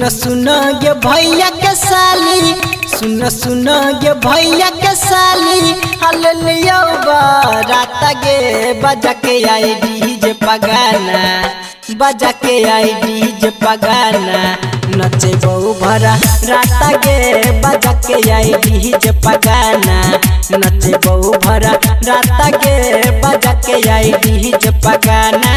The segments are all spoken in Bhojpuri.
सुन गे भैया के साली, सुन गे भैया के साली, हल्लियो बारात गे बजा के आई डीजे पगाना, बजा के आई डीजे पगाना, नचे बहु भरा रात गे बजा के आई डीजे पगाना, नचे बहु भरा रात गे बजा के आई डीजे पगाना।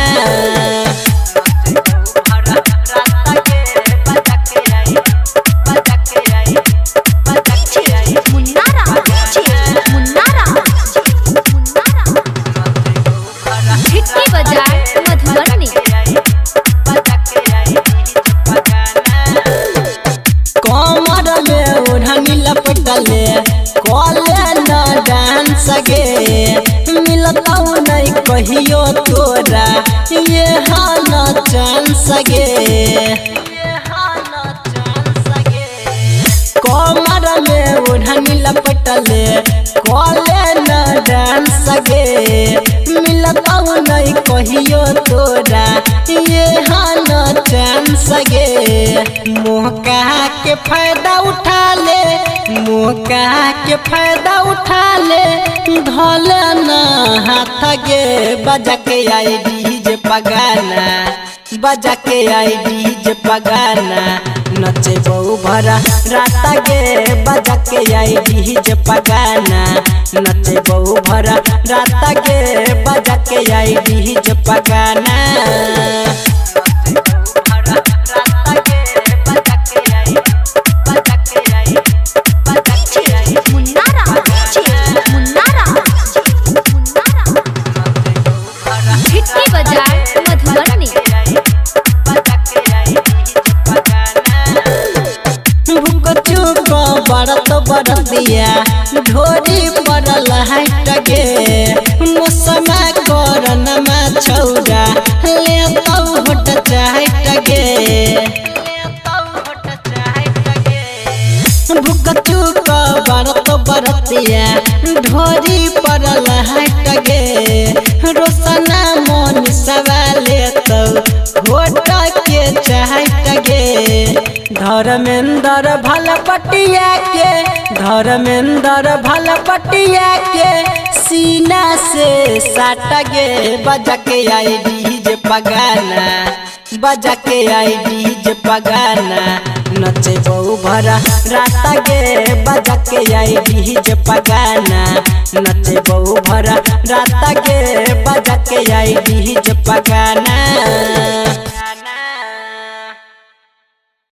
कमर में ओढ़नी लपटले कॉले न डांस गे, मिलता नहीं कहियो तोरा ये हाना चांस गे। कमर में ओढ़नी लपटले कॉले न डांस गे, मिलता नहीं कहियो तोरा ये हाना चांस गे। मौका के फायदा उठा ले, मौका के फायदा उठा ले, धोले ना हाथ गे बजा के आई डीजे पगाना, बजा के आई डीजे पगाना, नचे बहु भरा रात गे बजा के आई डीजे पगाना, नचे बहु भरा रात गे बजा के आई डीजे पगाना। बरत बरतिया ढोरी पड़ल हट गे, मौसमा करनमा छौरा ले होट चाहट गे। भूक चूक बरत बरतिया ढोरी पड़ल हट गे, रोशना मन सवाले तो होट के चाहट गे। धर्मेंद्र भलपटिया के, धर्मेंद्र भलपटिया के, सीना से साट गे बजा के आई डीजे पगाना, बजा के आई डीजे पगाना, नचे बहु भरा रात गे बजा के आई डीजे पगाना, नचे बहु भरा रात गे बजा के आई डीजे पगाना।